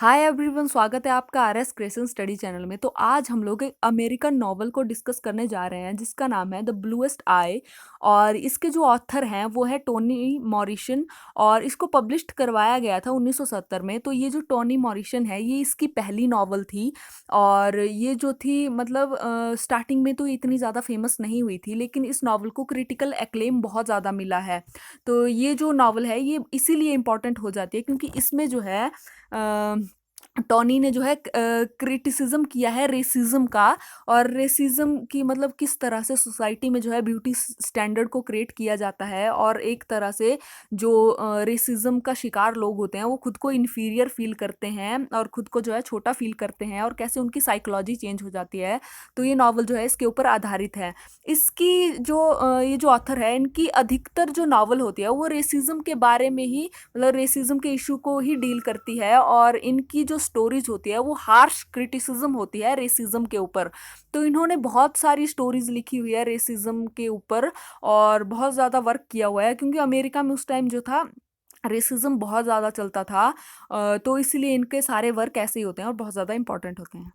Hi everyone, स्वागत है आपका R S Cresson study channel में। तो आज हम लोग एक अमेरिकन नॉवल को डिस्कस करने जा रहे हैं जिसका नाम है द ब्लूएस्ट आई। और इसके जो ऑथर हैं वो है टोनी मॉरिसन। और इसको पब्लिश्ड करवाया गया था 1970 में। तो ये जो टोनी मॉरिसन है ये इसकी पहली नॉवल थी। और ये जो थी मतलब स्टार्टिंग में तो इतनी ज़्यादा फेमस नहीं हुई थी, लेकिन इस नॉवल को क्रिटिकल एक्लेम बहुत ज़्यादा मिला है। तो ये जो नॉवल है ये इसीलिए इम्पॉर्टेंट हो जाती है क्योंकि इसमें जो है टॉनी ने जो है क्रिटिसिज्म किया है रेसिज्म का। और रेसिज्म की मतलब किस तरह से सोसाइटी में जो है ब्यूटी स्टैंडर्ड को क्रिएट किया जाता है, और एक तरह से जो रेसिज्म का शिकार लोग होते हैं वो खुद को इन्फीरियर फील करते हैं और खुद को जो है छोटा फील करते हैं, और कैसे उनकी साइकोलॉजी चेंज हो जाती है। तो ये नॉवल जो है इसके ऊपर आधारित है। इसकी जो ये जो ऑथर है इनकी अधिकतर जो नॉवल होती है वो रेसिज्म के बारे में ही, मतलब रेसिज्म के इशू को ही डील करती है। और इनकी जो स्टोरीज होती है वो हार्श क्रिटिसिज्म होती है रेसिज्म के ऊपर। तो इन्होंने बहुत सारी स्टोरीज लिखी हुई है रेसिज्म के ऊपर, और बहुत ज़्यादा वर्क किया हुआ है क्योंकि अमेरिका में उस टाइम जो था रेसिज्म बहुत ज़्यादा चलता था। तो इसलिए इनके सारे वर्क ऐसे ही होते हैं और बहुत ज़्यादा इंपॉर्टेंट होते हैं।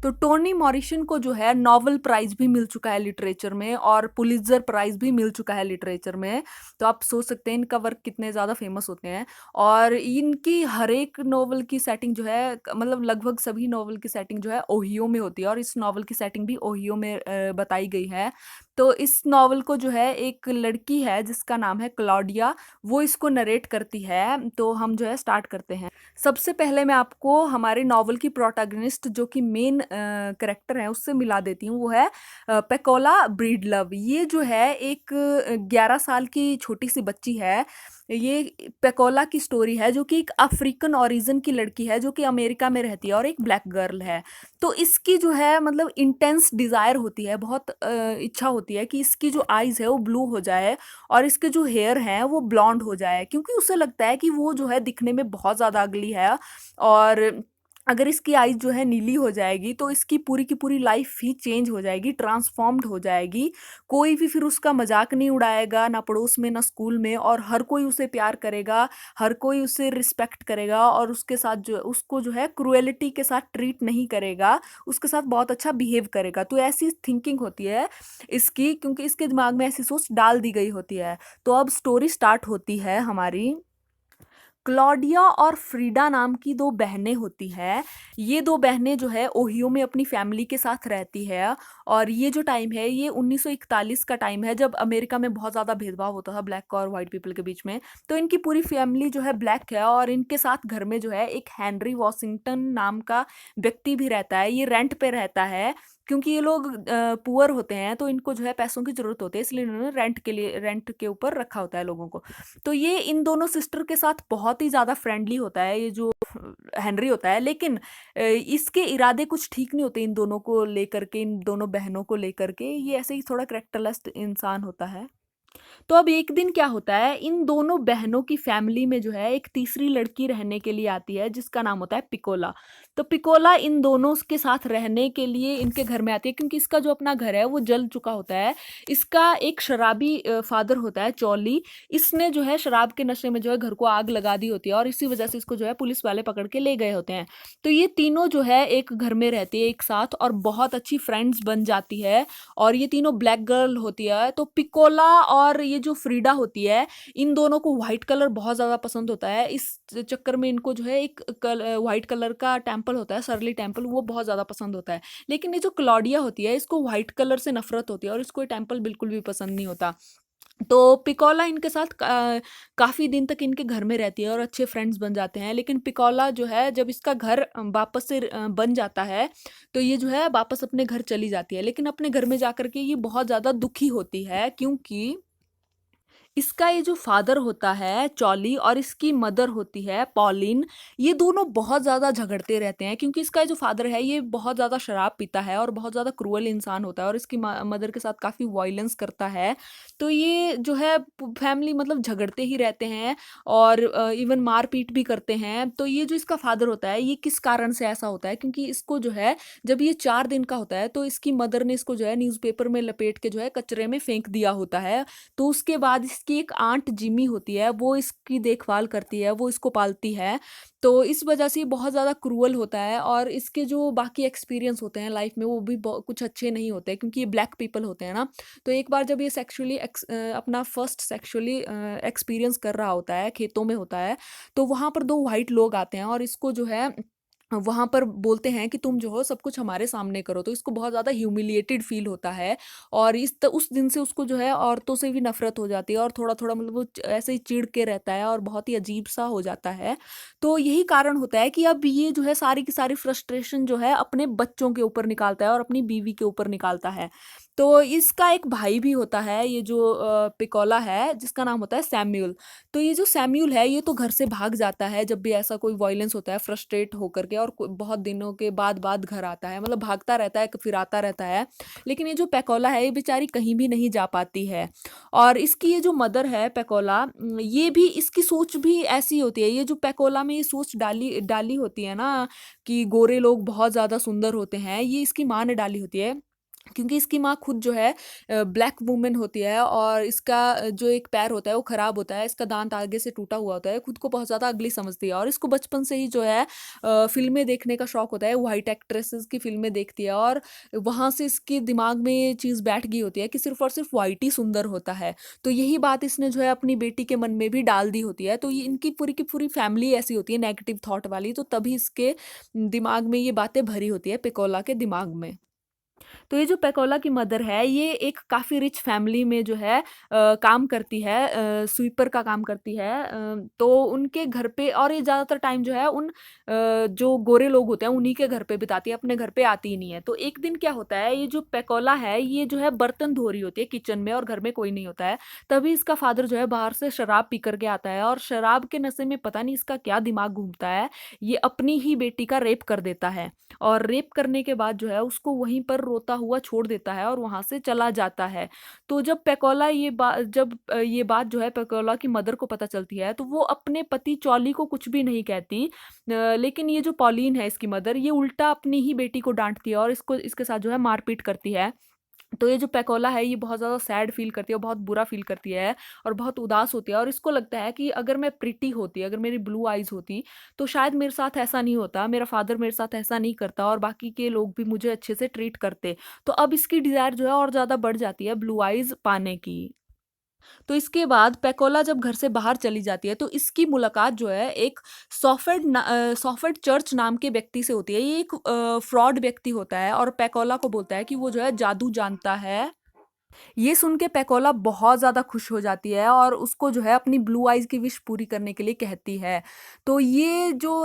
तो टोनी मॉरिसन को जो है नोबेल प्राइज भी मिल चुका है लिटरेचर में, और पुलित्जर प्राइज भी मिल चुका है लिटरेचर में। तो आप सोच सकते हैं इनका वर्क कितने ज़्यादा फेमस होते हैं। और इनकी हर एक नोवेल की सेटिंग जो है मतलब लगभग सभी नोवेल की सेटिंग जो है ओहियो में होती है, और इस नोवेल की सेटिंग भी ओहियो में बताई गई है। तो इस नोवेल को जो है एक लड़की है जिसका नाम है क्लॉडिया, वो इसको नरेट करती है। तो हम जो है स्टार्ट करते हैं। सबसे पहले मैं आपको हमारे नॉवल की प्रोटैगनिस्ट जो कि मेन कैरेक्टर है उससे मिला देती हूँ। वो है पेकोला ब्रीडलव। ये जो है एक 11 साल की छोटी सी बच्ची है। ये पेकोला की स्टोरी है जो कि एक अफ्रीकन ओरिजिन की लड़की है जो कि अमेरिका में रहती है और एक ब्लैक गर्ल है। तो इसकी जो है मतलब इंटेंस डिज़ायर होती है, बहुत इच्छा होती है कि इसकी जो आइज़ है वो ब्लू हो जाए और इसके जो हेयर हैं वो ब्लॉन्ड हो जाए, क्योंकि उसे लगता है कि वो जो है दिखने में बहुत ज़्यादा अगली है। और अगर इसकी आइज़ जो है नीली हो जाएगी तो इसकी पूरी की पूरी लाइफ ही चेंज हो जाएगी, ट्रांसफॉर्म्ड हो जाएगी। कोई भी फिर उसका मजाक नहीं उड़ाएगा, ना पड़ोस में ना स्कूल में, और हर कोई उसे प्यार करेगा, हर कोई उसे रिस्पेक्ट करेगा, और उसके साथ जो उसको जो है क्रुएलिटी के साथ ट्रीट नहीं करेगा, उसके साथ बहुत अच्छा बिहेव करेगा। तो ऐसी थिंकिंग होती है इसकी, क्योंकि इसके दिमाग में ऐसी सोच डाल दी गई होती है। तो अब स्टोरी स्टार्ट होती है हमारी। क्लॉडिया और फ्रीडा नाम की दो बहनें होती हैं। ये दो बहनें जो है ओहियो में अपनी फैमिली के साथ रहती है। और ये जो टाइम है ये 1941 का टाइम है, जब अमेरिका में बहुत ज़्यादा भेदभाव होता था ब्लैक और वाइट पीपल के बीच में। तो इनकी पूरी फैमिली जो है ब्लैक है, और इनके साथ घर में जो है एक हेनरी वॉशिंगटन नाम का व्यक्ति भी रहता है। ये रेंट पे रहता है क्योंकि ये लोग पुअर होते हैं, तो इनको जो है पैसों की ज़रूरत होती है, इसलिए इन्होंने रेंट के ऊपर रखा होता है लोगों को। तो ये इन दोनों सिस्टर के साथ बहुत ही ज़्यादा फ्रेंडली होता है ये जो हेनरी होता है। लेकिन इसके इरादे कुछ ठीक नहीं होते इन दोनों को लेकर के, इन दोनों बहनों को लेकर के। ये ऐसे ही थोड़ा करेक्टरलेस इंसान होता है। तो अब एक दिन क्या होता है, इन दोनों बहनों की फैमिली में जो है एक तीसरी लड़की रहने के लिए आती है जिसका नाम होता है पिकोला। तो पिकोला इन दोनों के साथ रहने के लिए इनके घर में आती है क्योंकि इसका जो अपना घर है वो जल चुका होता है। इसका एक शराबी फादर होता है चौली। इसने जो है शराब के नशे में जो है घर को आग लगा दी होती है, और इसी वजह से इसको जो है पुलिस वाले पकड़ के ले गए होते हैं। तो ये तीनों जो है एक घर में रहती है एक साथ और बहुत अच्छी फ्रेंड्स बन जाती है। और ये तीनों ब्लैक गर्ल होती है। तो पिकोला और ये जो फ्रीडा होती है, इन दोनों को व्हाइट कलर बहुत ज़्यादा पसंद होता है। इस चक्कर में इनको जो है एक व्हाइट कलर का टेम्पल होता है, सरली टेम्पल, वो बहुत ज़्यादा पसंद होता है। लेकिन ये जो क्लॉडिया होती है इसको व्हाइट कलर से नफरत होती है और इसको ये टेम्पल बिल्कुल भी पसंद नहीं होता। तो पिकोला इनके साथ काफ़ी दिन तक इनके घर में रहती है और अच्छे फ्रेंड्स बन जाते हैं। लेकिन पिकोला जो है जब इसका घर वापस से बन जाता है तो ये जो है वापस अपने घर चली जाती है। लेकिन अपने घर में जाकर के ये बहुत ज़्यादा दुखी होती है क्योंकि इसका ये जो फादर होता है चॉली और इसकी मदर होती है पॉलिन, ये दोनों बहुत ज़्यादा झगड़ते रहते हैं क्योंकि इसका जो फादर है ये बहुत ज़्यादा शराब पीता है और बहुत ज़्यादा क्रूअल इंसान होता है, और इसकी मदर के साथ काफ़ी वायलेंस करता है। तो ये जो है फैमिली मतलब झगड़ते ही रहते हैं और इवन मारपीट भी करते हैं। तो ये जो इसका फादर होता है ये किस कारण से ऐसा होता है, क्योंकि इसको जो है जब ये 4 दिन का होता है तो इसकी मदर ने इसको जो है न्यूज़पेपर में लपेट के जो है कचरे में फेंक दिया होता है। तो उसके बाद इसकी एक आंट जिमी होती है, वो इसकी देखभाल करती है, वो इसको पालती है। तो इस वजह से ये बहुत ज़्यादा क्रूअल होता है और इसके जो बाकी एक्सपीरियंस होते हैं लाइफ में वो भी कुछ अच्छे नहीं होते, क्योंकि ये ब्लैक पीपल होते हैं ना। तो एक बार जब ये अपना फर्स्ट सेक्सुअली एक्सपीरियंस कर रहा होता है, खेतों में होता है, तो वहाँ पर 2 व्हाइट लोग आते हैं और इसको जो है वहाँ पर बोलते हैं कि तुम जो हो सब कुछ हमारे सामने करो, तो इसको बहुत ज़्यादा ह्यूमिलिएटेड फ़ील होता है और उस दिन से उसको जो है औरतों से भी नफ़रत हो जाती है और थोड़ा-थोड़ा मतलब वो ऐसे ही चिढ़ के रहता है और बहुत ही अजीब-सा हो जाता है। तो यही कारण होता है कि अब ये जो है सारी की सारी फ्रस्ट्रेशन जो है अपने बच्चों के ऊपर निकालता है और अपनी बीवी के ऊपर निकालता है। तो इसका एक भाई भी होता है, ये जो पिकोला है, जिसका नाम होता है सैम्यूल। तो ये जो सैम्यूल है, ये तो घर से भाग जाता है जब भी ऐसा कोई वॉयलेंस होता है फ्रस्ट्रेट होकर के, और बहुत दिनों के बाद घर आता है, मतलब भागता रहता है फिर आता रहता है। लेकिन ये जो पेकोला है, ये बेचारी कहीं भी नहीं जा पाती है। और इसकी ये जो मदर है पेकोला, ये भी इसकी सोच भी ऐसी होती है। ये जो पेकोला में ये सोच डाली डाली होती है ना कि गोरे लोग बहुत ज़्यादा सुंदर होते हैं, ये इसकी माँ ने डाली होती है। क्योंकि इसकी माँ खुद जो है ब्लैक वुमन होती है और इसका जो एक पैर होता है वो खराब होता है, इसका दांत आगे से टूटा हुआ होता है, खुद को बहुत ज़्यादा अगली समझती है और इसको बचपन से ही जो है फ़िल्में देखने का शौक होता है, व्हाइट एक्ट्रेसेस की फ़िल्में देखती है और वहाँ से इसके दिमाग में ये चीज़ बैठ गई होती है कि सिर्फ़ और सिर्फ़ व्हाइट ही सुंदर होता है। तो यही बात इसने जो है अपनी बेटी के मन में भी डाल दी होती है, तो ये इनकी पूरी की पूरी फ़ैमिली ऐसी होती है नेगेटिव थॉट वाली, तो तभी इसके दिमाग में ये बातें भरी होती है, पिकोला के दिमाग में। तो ये जो पेकोला की मदर है, ये एक काफ़ी रिच फैमिली में जो है काम करती है, स्वीपर का काम करती है। तो उनके घर पे, और ये ज़्यादातर टाइम जो है जो गोरे लोग होते हैं उन्हीं के घर पे बिताती है, अपने घर पे आती ही नहीं है। तो एक दिन क्या होता है, ये जो पेकोला है, ये जो है बर्तन धो रही होती है किचन में और घर में कोई नहीं होता है। तभी इसका फादर जो है बाहर से शराब पी कर के आता है और शराब के नशे में पता नहीं इसका क्या दिमाग घूमता है, ये अपनी ही बेटी का रेप कर देता है। और रेप करने के बाद जो है उसको वहीं पर रोता हुआ छोड़ देता है और वहाँ से चला जाता है। तो जब ये बात जो है पेकोला की मदर को पता चलती है, तो वो अपने पति चॉली को कुछ भी नहीं कहती। लेकिन ये जो पॉलीन है इसकी मदर, ये उल्टा अपनी ही बेटी को डाँटती है और इसके साथ जो है मारपीट करती है। तो ये जो पेकोला है, ये बहुत ज़्यादा सैड फ़ील करती है और बहुत बुरा फ़ील करती है और बहुत उदास होती है और इसको लगता है कि अगर मैं प्रिटी होती, अगर मेरी ब्लू आइज़ होती, तो शायद मेरे साथ ऐसा नहीं होता, मेरा फ़ादर मेरे साथ ऐसा नहीं करता और बाकी के लोग भी मुझे अच्छे से ट्रीट करते। तो अब इसकी डिज़ायर जो है और ज़्यादा बढ़ जाती है ब्लू आइज़ पाने की। तो इसके बाद पेकोला जब घर से बाहर चली जाती है, तो इसकी मुलाकात जो है एक सॉफेट चर्च नाम के व्यक्ति से होती है। ये एक फ्रॉड व्यक्ति होता है और पेकोला को बोलता है कि वो जो है जादू जानता है। ये सुन के पेकोला बहुत ज़्यादा खुश हो जाती है और उसको जो है अपनी ब्लू आइज़ की विश पूरी करने के लिए कहती है। तो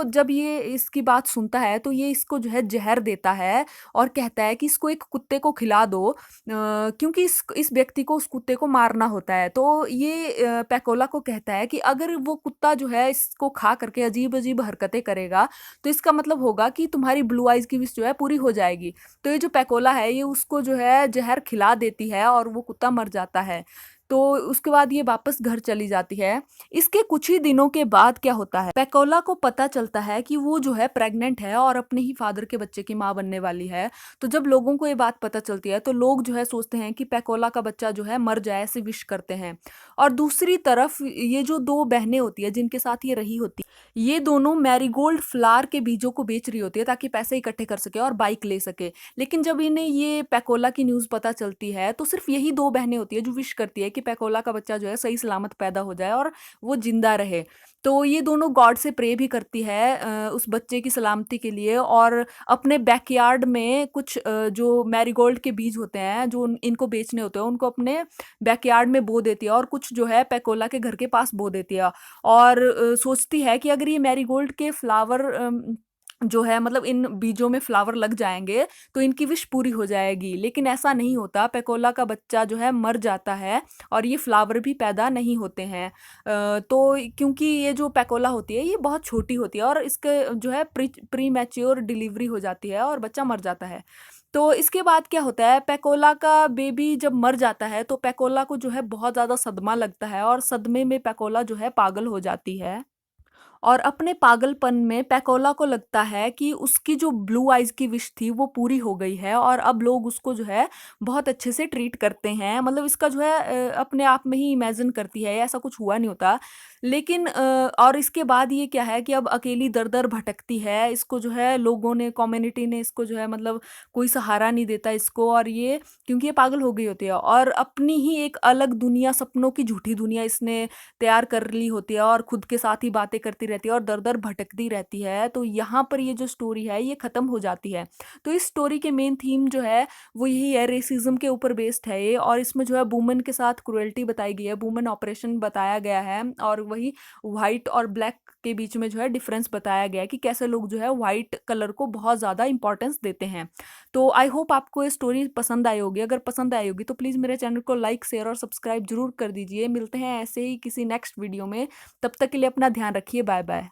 जब ये इसकी बात सुनता है, तो ये इसको जो है ज़हर देता है और कहता है कि इसको एक कुत्ते को खिला दो, क्योंकि इस व्यक्ति को उस कुत्ते को मारना होता है। तो ये पेकोला को कहता है कि अगर वो कुत्ता जो है इसको खा करके अजीब-अजीब हरकतें करेगा, तो इसका मतलब होगा कि तुम्हारी ब्लू आइज़ की विश जो है पूरी हो जाएगी। तो ये जो पेकोला है, ये उसको जो है ज़हर खिला देती है और वो कुत्ता मर जाता है। तो उसके बाद ये वापस घर चली जाती है। इसके कुछ ही दिनों के बाद क्या होता है, पेकोला को पता चलता है कि वो जो है प्रेग्नेंट है और अपने ही फादर के बच्चे की माँ बनने वाली है। तो जब लोगों को ये बात पता चलती है, तो लोग जो है सोचते हैं कि पेकोला का बच्चा जो है मर जाए, ऐसे विश करते हैं। और दूसरी तरफ ये जो 2 बहनें होती है जिनके साथ ये रही होती, ये दोनों मैरीगोल्ड फ्लावर के बीजों को बेच रही होती है ताकि पैसे इकट्ठे कर सके और बाइक ले सके। लेकिन जब इन्हें ये पेकोला की न्यूज़ पता चलती है, तो सिर्फ़ यही 2 बहनें होती है जो विश करती है कि पेकोला का बच्चा जो है सही सलामत पैदा हो जाए और वो ज़िंदा रहे। तो ये दोनों गॉड से प्रे भी करती है उस बच्चे की सलामती के लिए और अपने बैकयार्ड में कुछ जो मैरीगोल्ड के बीज होते हैं, जो इनको बेचने होते हैं, उनको अपने बैकयार्ड में बो देती है और कुछ जो है पेकोला के घर के पास बो देती है। और सोचती है कि अगर ये मैरीगोल्ड के फ्लावर जो है, मतलब इन बीजों में फ्लावर लग जाएँगे, तो इनकी विश पूरी हो जाएगी। लेकिन ऐसा नहीं होता, पेकोला का बच्चा जो है मर जाता है और ये फ्लावर भी पैदा नहीं होते हैं। तो क्योंकि ये जो पेकोला होती है, ये बहुत छोटी होती है और इसके जो है प्रीमैच्योर डिलीवरी हो जाती है और बच्चा मर जाता है। तो इसके बाद क्या होता है, पेकोला का बेबी जब मर जाता है, तो पेकोला को जो है बहुत ज़्यादा सदमा लगता है और सदमे में पेकोला जो है पागल हो जाती है। और अपने पागलपन में पैकोला को लगता है कि उसकी जो ब्लू आइज की विश थी वो पूरी हो गई है और अब लोग उसको जो है बहुत अच्छे से ट्रीट करते हैं। मतलब इसका जो है अपने आप में ही इमेजिन करती है, ऐसा कुछ हुआ नहीं होता। लेकिन और इसके बाद ये क्या है कि अब अकेली दर-दर भटकती है, इसको जो है लोगों ने, कम्युनिटी ने इसको जो है मतलब कोई सहारा नहीं देता इसको, और ये क्योंकि ये पागल हो गई होती है और अपनी ही एक अलग दुनिया, सपनों की झूठी दुनिया इसने तैयार कर ली होती है और खुद के साथ ही बातें करती रहती है और दर-दर भटकती रहती है। तो यहाँ पर ये जो स्टोरी है ये खत्म हो जाती है। तो इस स्टोरी के मेन थीम जो है वो यही है, रेसिज्म के ऊपर बेस्ड है ये, और इसमें जो है वुमेन के साथ क्रुएल्टी बताई गई है, वुमेन ऑपरेशन बताया गया है, और वही व्हाइट और ब्लैक के बीच में जो है डिफरेंस बताया गया है कि कैसे लोग जो है व्हाइट कलर को बहुत ज़्यादा इंपॉर्टेंस देते हैं। तो आई होप आपको ये स्टोरी पसंद आई होगी। अगर पसंद आई होगी तो प्लीज़ मेरे चैनल को लाइक, शेयर और सब्सक्राइब जरूर कर दीजिए। मिलते हैं ऐसे ही किसी नेक्स्ट वीडियो में। तब तक के लिए अपना ध्यान रखिए। Bye bye.